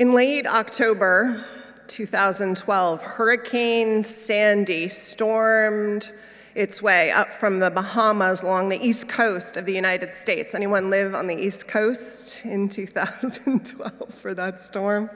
In late October 2012, Hurricane Sandy stormed its way up from the Bahamas along the east coast of the United States. Anyone live on the East Coast in 2012 for that storm?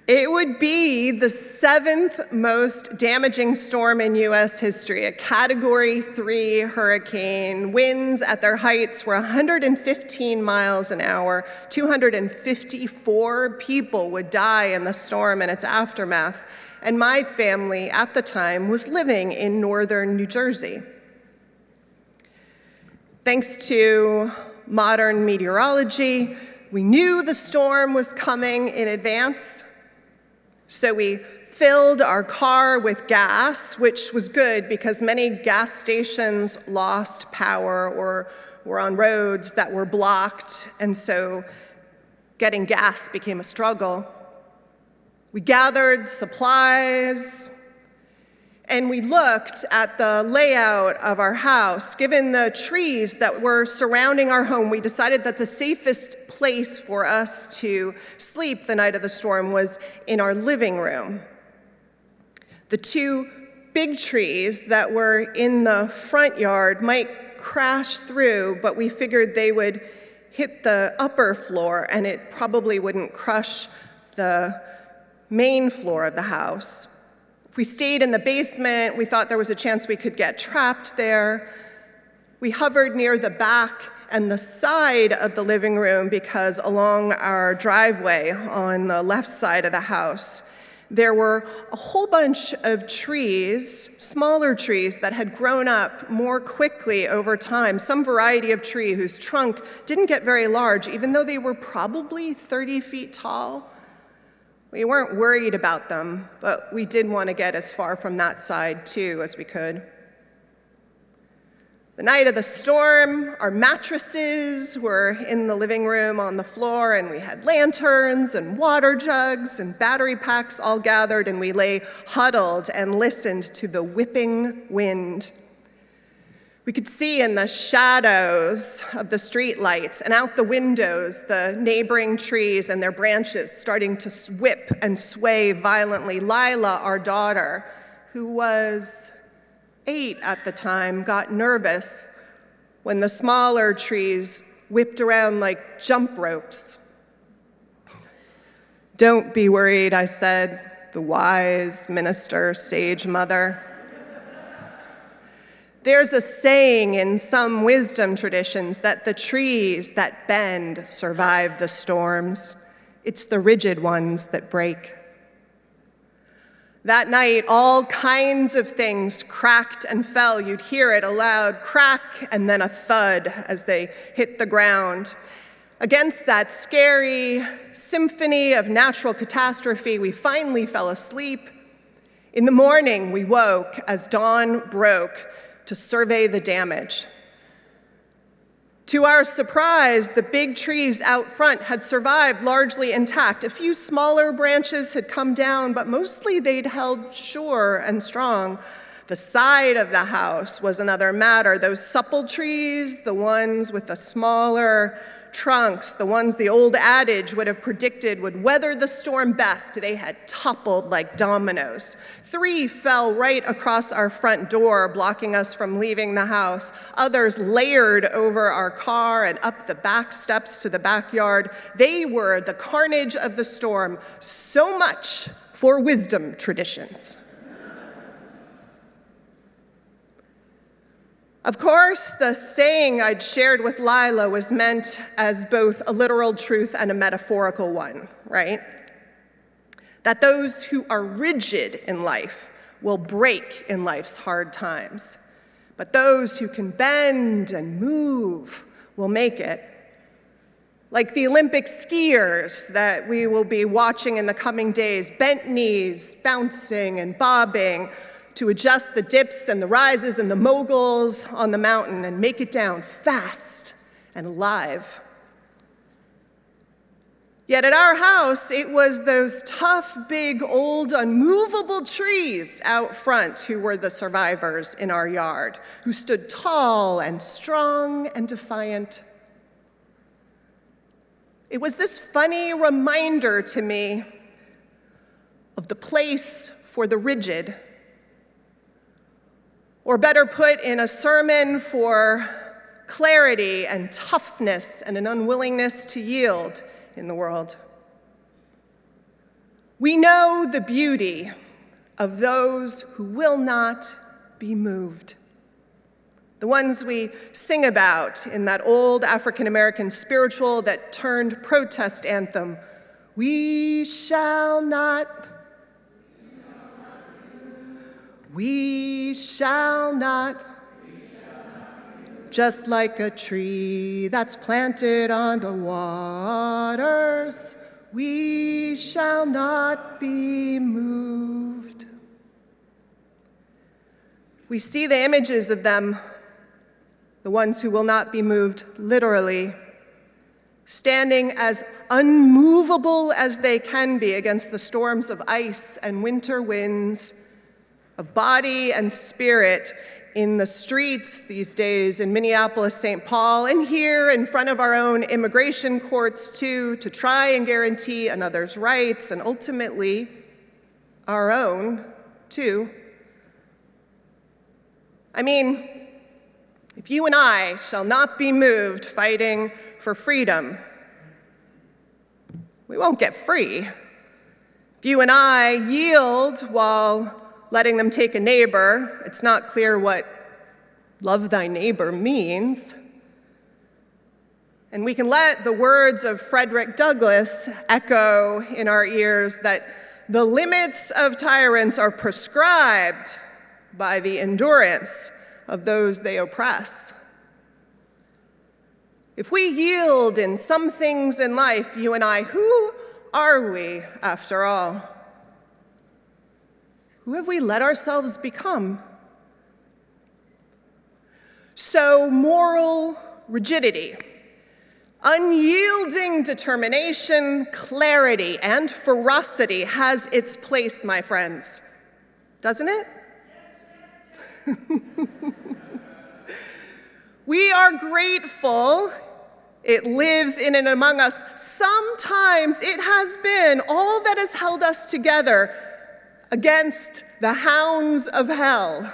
It would be the 7th most damaging storm in US history, a Category 3 hurricane. Winds at their heights were 115 miles an hour. 254 people would die in the storm and its aftermath. And my family at the time was living in northern New Jersey. Thanks to modern meteorology, we knew the storm was coming in advance. So we filled our car with gas, which was good because many gas stations lost power or were on roads that were blocked, and so getting gas became a struggle. We gathered supplies, and we looked at the layout of our house. Given the trees that were surrounding our home, we decided that the safest place for us to sleep the night of the storm was in our living room. The 2 big trees that were in the front yard might crash through, but we figured they would hit the upper floor and it probably wouldn't crush the main floor of the house. If we stayed in the basement, we thought there was a chance we could get trapped there. We hovered near the back and the side of the living room because along our driveway on the left side of the house, there were a whole bunch of trees, smaller trees that had grown up more quickly over time, some variety of tree whose trunk didn't get very large, even though they were probably 30 feet tall. We weren't worried about them, but we did want to get as far from that side too as we could. The night of the storm, our mattresses were in the living room on the floor, and we had lanterns and water jugs and battery packs all gathered, and we lay huddled and listened to the whipping wind. We could see in the shadows of the street lights and out the windows the neighboring trees and their branches starting to whip and sway violently. Lila, our daughter, who was 8 at the time, got nervous when the smaller trees whipped around like jump ropes. "Don't be worried," I said, the wise minister, sage mother. There's a saying in some wisdom traditions that the trees that bend survive the storms. It's the rigid ones that break. That night, all kinds of things cracked and fell. You'd hear it, a loud crack and then a thud as they hit the ground. Against that scary symphony of natural catastrophe, we finally fell asleep. In the morning, we woke as dawn broke to survey the damage. To our surprise, the big trees out front had survived largely intact. A few smaller branches had come down, but mostly they'd held sure and strong. The side of the house was another matter. Those supple trees, the ones with the smaller trunks, the ones the old adage would have predicted would weather the storm best, they had toppled like dominoes. 3 fell right across our front door, blocking us from leaving the house. Others layered over our car and up the back steps to the backyard. They were the carnage of the storm. So much for wisdom traditions. Of course, the saying I'd shared with Lila was meant as both a literal truth and a metaphorical one, right? That those who are rigid in life will break in life's hard times, but those who can bend and move will make it. Like the Olympic skiers that we will be watching in the coming days, bent knees, bouncing and bobbing, to adjust the dips and the rises and the moguls on the mountain and make it down fast and alive. Yet at our house, it was those tough, big, old, unmovable trees out front who were the survivors in our yard, who stood tall and strong and defiant. It was this funny reminder to me of the place for the rigid, or better put, in a sermon for clarity and toughness and an unwillingness to yield in the world. We know the beauty of those who will not be moved. The ones we sing about in that old African-American spiritual that turned protest anthem, we shall not, we shall not, just like a tree that's planted on the waters, we shall not be moved. We see the images of them, the ones who will not be moved literally, standing as unmovable as they can be against the storms of ice and winter winds, of body and spirit, in the streets these days in Minneapolis, St. Paul, and here in front of our own immigration courts too, to try and guarantee another's rights and ultimately our own too. I mean, if you and I shall not be moved fighting for freedom, we won't get free. If you and I yield while letting them take a neighbor, it's not clear what love thy neighbor means. And we can let the words of Frederick Douglass echo in our ears that the limits of tyrants are prescribed by the endurance of those they oppress. If we yield in some things in life, you and I, who are we after all? Who have we let ourselves become? So moral rigidity, unyielding determination, clarity, and ferocity has its place, my friends, doesn't it? We are grateful it lives in and among us. Sometimes it has been all that has held us together against the hounds of hell.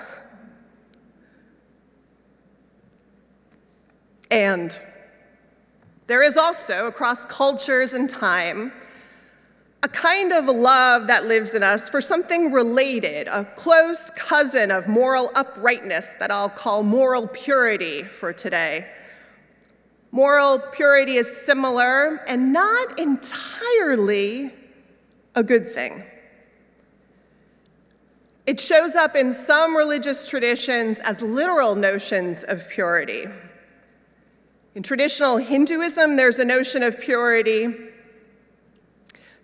And there is also, across cultures and time, a kind of love that lives in us for something related, a close cousin of moral uprightness that I'll call moral purity for today. Moral purity is similar and not entirely a good thing. It shows up in some religious traditions as literal notions of purity. In traditional Hinduism, there's a notion of purity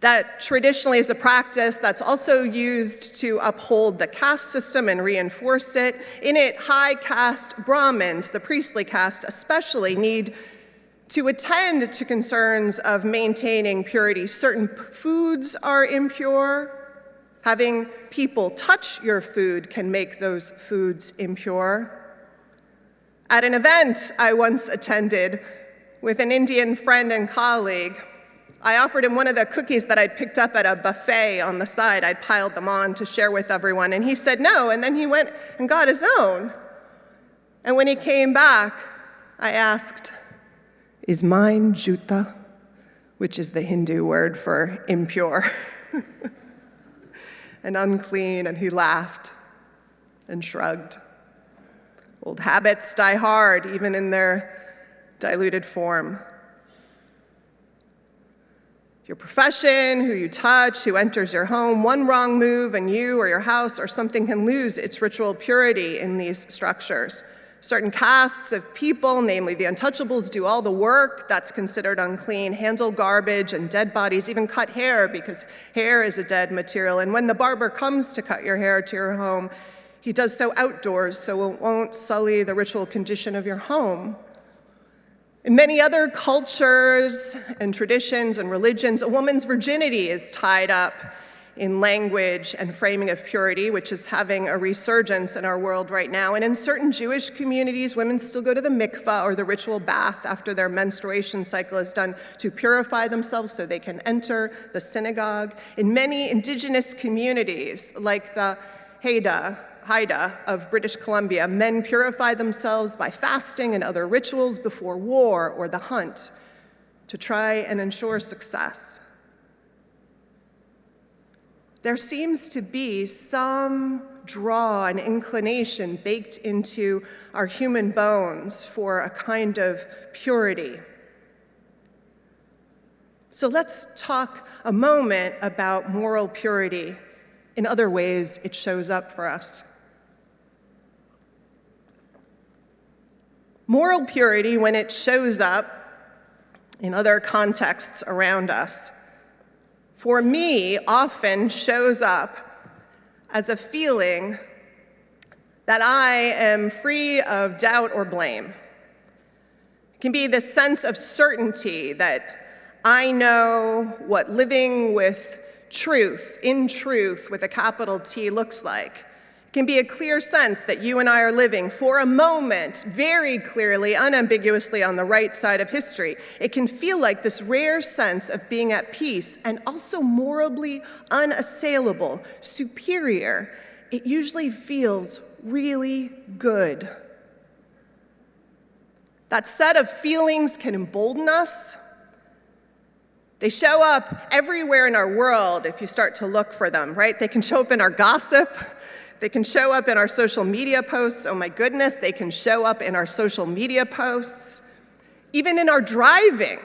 that traditionally is a practice that's also used to uphold the caste system and reinforce it. In it, high caste Brahmins, the priestly caste especially, need to attend to concerns of maintaining purity. Certain foods are impure. Having people touch your food can make those foods impure. At an event I once attended with an Indian friend and colleague, I offered him one of the cookies that I'd picked up at a buffet on the side. I'd piled them on to share with everyone, and he said no, and then he went and got his own. And when he came back, I asked, "Is mine juta?" which is the Hindu word for impure and unclean, and he laughed and shrugged. Old habits die hard, even in their diluted form. Your profession, who you touch, who enters your home, one wrong move and you or your house or something can lose its ritual purity in these structures. Certain castes of people, namely the untouchables, do all the work that's considered unclean, handle garbage and dead bodies, even cut hair because hair is a dead material. And when the barber comes to cut your hair to your home, he does so outdoors so it won't sully the ritual condition of your home. In many other cultures and traditions and religions, a woman's virginity is tied up in language and framing of purity, which is having a resurgence in our world right now. And in certain Jewish communities, women still go to the mikvah, or the ritual bath, after their menstruation cycle is done, to purify themselves so they can enter the synagogue. In many indigenous communities, like the Haida of British Columbia, men purify themselves by fasting and other rituals before war or the hunt to try and ensure success. There seems to be some draw and inclination baked into our human bones for a kind of purity. So let's talk a moment about moral purity in other ways it shows up for us. Moral purity, when it shows up in other contexts around us, for me, often shows up as a feeling that I am free of doubt or blame. It can be this sense of certainty that I know what living with truth, in truth with a capital T, looks like. It can be a clear sense that you and I are living for a moment very clearly, unambiguously on the right side of history. It can feel like this rare sense of being at peace and also morally unassailable, superior. It usually feels really good. That set of feelings can embolden us. They show up everywhere in our world if you start to look for them, right? They can show up in our gossip. They can show up in our social media posts. Oh my goodness, they can show up in our social media posts. Even in our driving.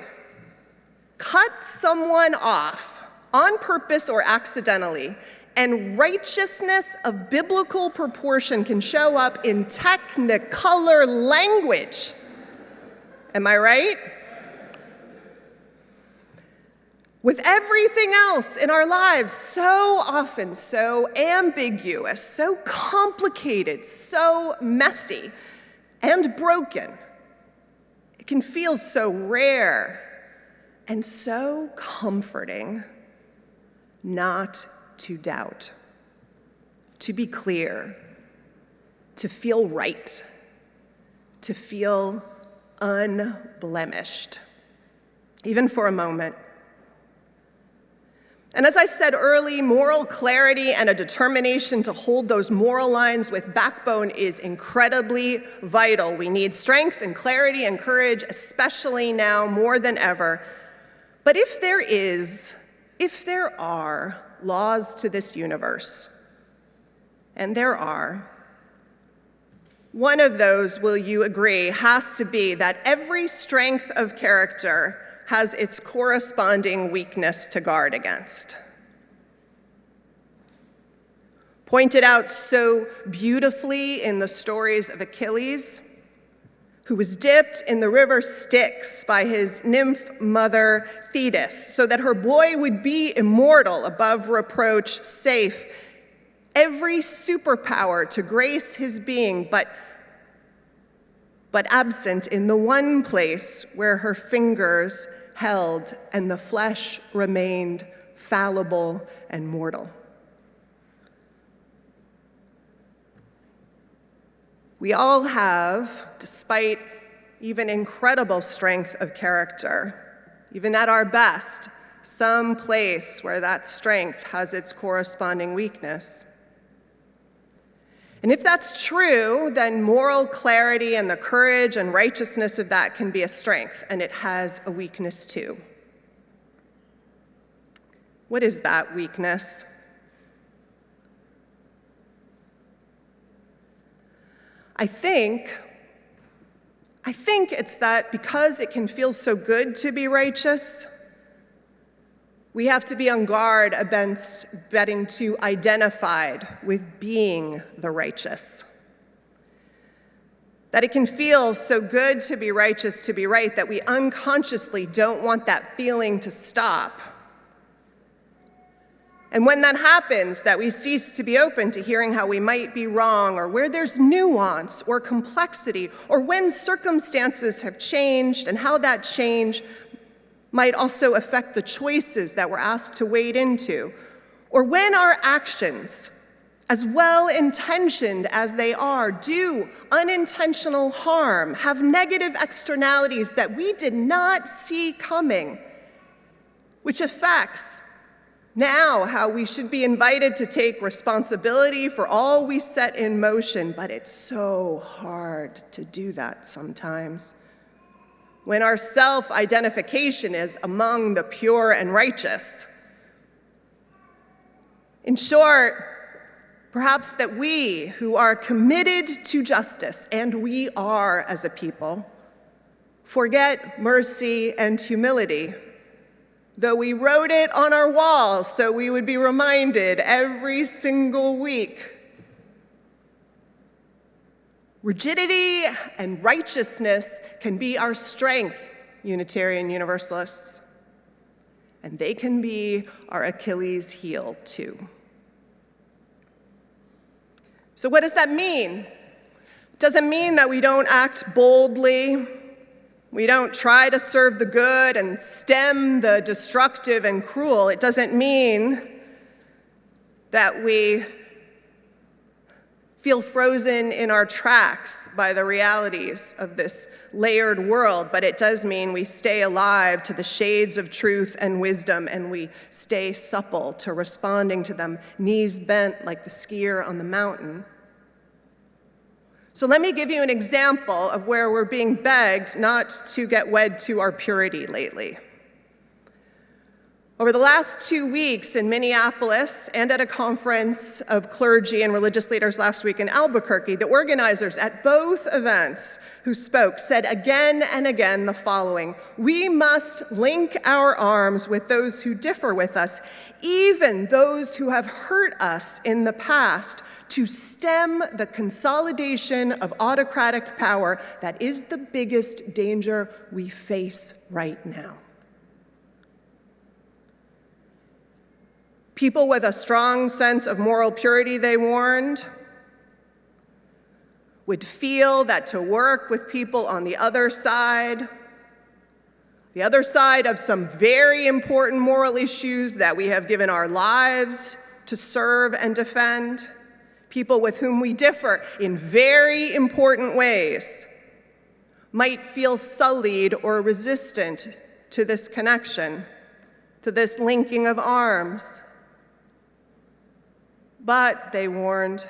Cut someone off on purpose or accidentally, and righteousness of biblical proportion can show up in technicolor language. Am I right? With everything else in our lives so often so ambiguous, so complicated, so messy and broken, it can feel so rare and so comforting not to doubt, to be clear, to feel right, to feel unblemished, even for a moment. And as I said early, moral clarity and a determination to hold those moral lines with backbone is incredibly vital. We need strength and clarity and courage, especially now more than ever. But if there are laws to this universe, and there are, one of those, will you agree, has to be that every strength of character has its corresponding weakness to guard against. Pointed out so beautifully in the stories of Achilles, who was dipped in the river Styx by his nymph mother Thetis, so that her boy would be immortal, above reproach, safe, every superpower to grace his being, but absent in the one place where her fingers held and the flesh remained fallible and mortal. We all have, despite even incredible strength of character, even at our best, some place where that strength has its corresponding weakness. And if that's true, then moral clarity and the courage and righteousness of that can be a strength, and it has a weakness too. What is that weakness? I think it's that because it can feel so good to be righteous, we have to be on guard against getting too identified with being the righteous. That it can feel so good to be righteous, to be right, that we unconsciously don't want that feeling to stop. And when that happens, that we cease to be open to hearing how we might be wrong, or where there's nuance or complexity, or when circumstances have changed and how that change might also affect the choices that we're asked to wade into, or when our actions, as well-intentioned as they are, do unintentional harm, have negative externalities that we did not see coming, which affects now how we should be invited to take responsibility for all we set in motion, but it's so hard to do that sometimes when our self-identification is among the pure and righteous. In short, perhaps that we who are committed to justice, and we are as a people, forget mercy and humility, though we wrote it on our walls so we would be reminded every single week. Rigidity and righteousness can be our strength, Unitarian Universalists, and they can be our Achilles heel too. So what does that mean? It doesn't mean that we don't act boldly, we don't try to serve the good and stem the destructive and cruel. It doesn't mean that we feel frozen in our tracks by the realities of this layered world, but it does mean we stay alive to the shades of truth and wisdom, and we stay supple to responding to them, knees bent like the skier on the mountain. So let me give you an example of where we're being begged not to get wed to our purity lately. Over the last 2 weeks in Minneapolis and at a conference of clergy and religious leaders last week in Albuquerque, the organizers at both events who spoke said again and again the following: we must link our arms with those who differ with us, even those who have hurt us in the past, to stem the consolidation of autocratic power that is the biggest danger we face right now. People with a strong sense of moral purity, they warned, would feel that to work with people on the other side of some very important moral issues that we have given our lives to serve and defend, people with whom we differ in very important ways, might feel sullied or resistant to this connection, to this linking of arms. But, they warned,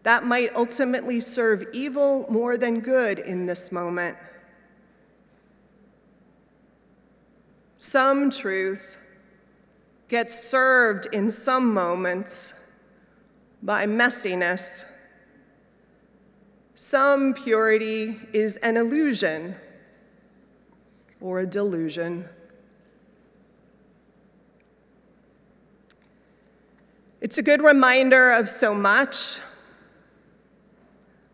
that might ultimately serve evil more than good in this moment. Some truth gets served in some moments by messiness. Some purity is an illusion or a delusion. It's a good reminder of so much,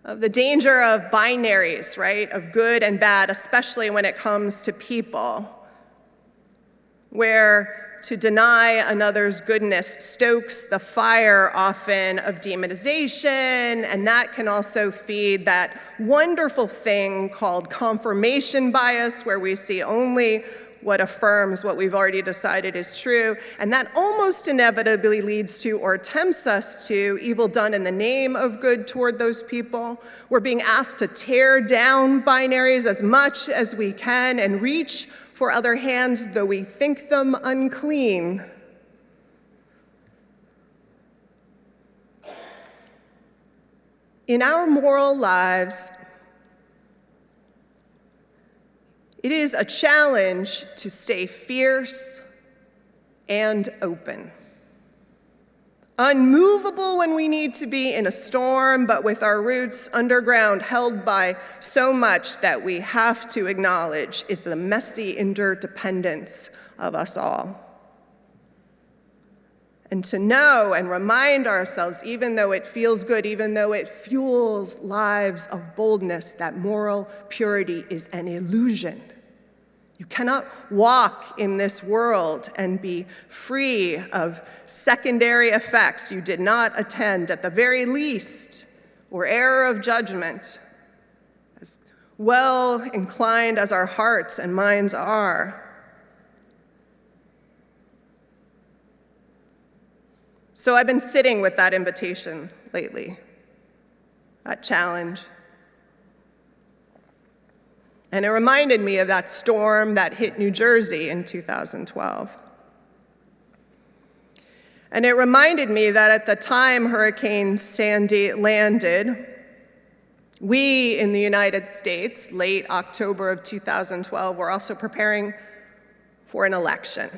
of the danger of binaries, right, of good and bad, especially when it comes to people, where to deny another's goodness stokes the fire often of demonization, and that can also feed that wonderful thing called confirmation bias, where we see only what affirms what we've already decided is true, and that almost inevitably leads to or tempts us to evil done in the name of good toward those people. We're being asked to tear down binaries as much as we can and reach for other hands, though we think them unclean. In our moral lives, it is a challenge to stay fierce and open. Unmovable when we need to be in a storm, but with our roots underground, held by so much that we have to acknowledge is the messy interdependence of us all. And to know and remind ourselves, even though it feels good, even though it fuels lives of boldness, that moral purity is an illusion. You cannot walk in this world and be free of secondary effects you did not attend at the very least, or error of judgment, as well inclined as our hearts and minds are. So I've been sitting with that invitation lately, that challenge. And it reminded me of that storm that hit New Jersey in 2012. And it reminded me that at the time Hurricane Sandy landed, we in the United States, late October of 2012, were also preparing for an election.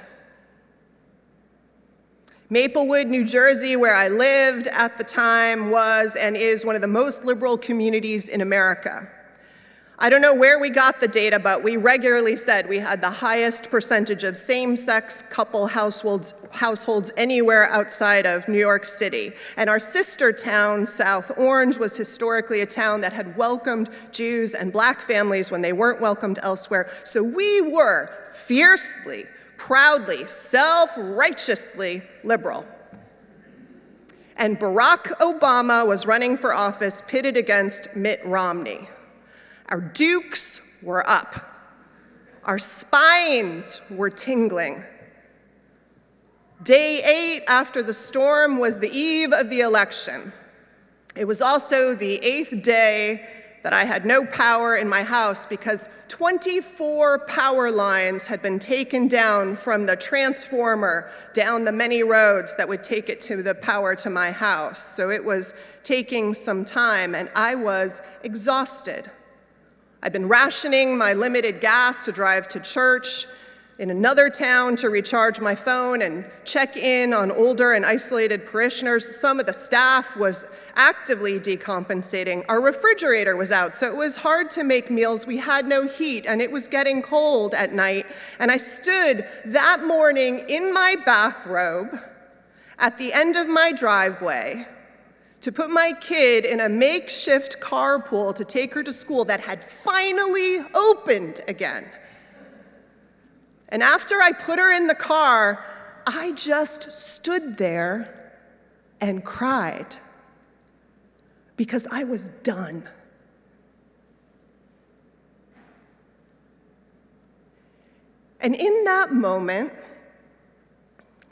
Maplewood, New Jersey, where I lived at the time, was and is one of the most liberal communities in America. I don't know where we got the data, but we regularly said we had the highest percentage of same-sex couple households anywhere outside of New York City. And our sister town, South Orange, was historically a town that had welcomed Jews and black families when they weren't welcomed elsewhere. So we were fiercely, proudly, self-righteously liberal. And Barack Obama was running for office pitted against Mitt Romney. Our dukes were up. Our spines were tingling. Day 8 after the storm was the eve of the election. It was also the 8th day that I had no power in my house because 24 power lines had been taken down from the transformer down the many roads that would take it to the power to my house. So it was taking some time, and I was exhausted. I've been rationing my limited gas to drive to church, in another town to recharge my phone and check in on older and isolated parishioners. Some of the staff was actively decompensating. Our refrigerator was out, so it was hard to make meals. We had no heat, and it was getting cold at night. And I stood that morning in my bathrobe at the end of my driveway to put my kid in a makeshift carpool to take her to school that had finally opened again. And after I put her in the car, I just stood there and cried because I was done. And in that moment,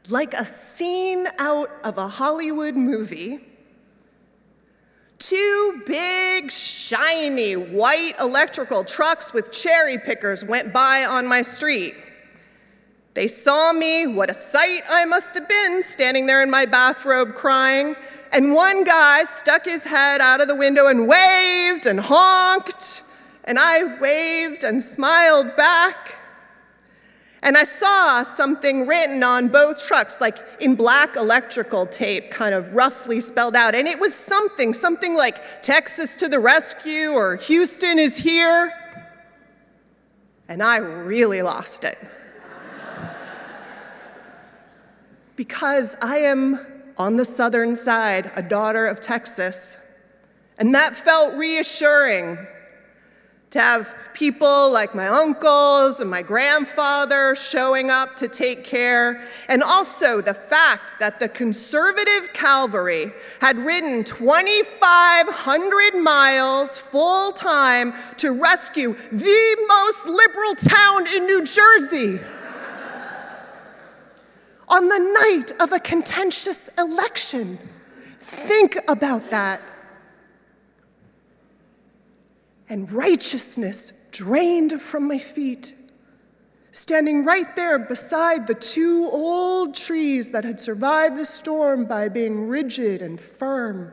like a scene out of a Hollywood movie, 2 big, shiny, white electrical trucks with cherry pickers went by on my street. They saw me, what a sight I must have been, standing there in my bathrobe crying, and one guy stuck his head out of the window and waved and honked, and I waved and smiled back. And I saw something written on both trucks, like in black electrical tape, kind of roughly spelled out. And it was something like Texas to the rescue or Houston is here. And I really lost it. Because I am on the southern side, a daughter of Texas. And that felt reassuring to have people like my uncles and my grandfather showing up to take care, and also the fact that the conservative cavalry had ridden 2,500 miles full time to rescue the most liberal town in New Jersey on the night of a contentious election. Think about that. And righteousness drained from my feet, standing right there beside the 2 old trees that had survived the storm by being rigid and firm.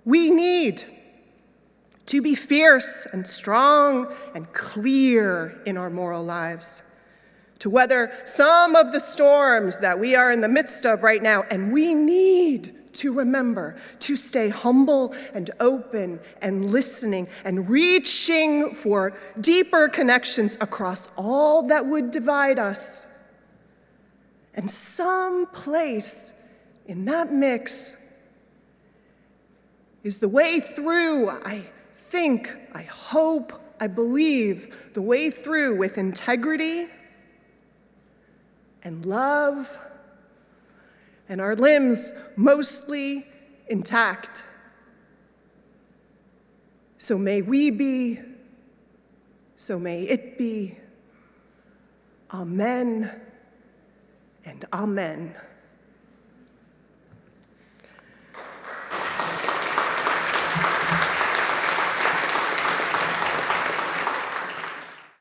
We need to be fierce and strong and clear in our moral lives, to weather some of the storms that we are in the midst of right now, and we need to remember to stay humble and open and listening and reaching for deeper connections across all that would divide us. And some place in that mix is the way through, I think, I hope, I believe, the way through with integrity and love, and our limbs mostly intact. So may we be, so may it be. Amen and amen.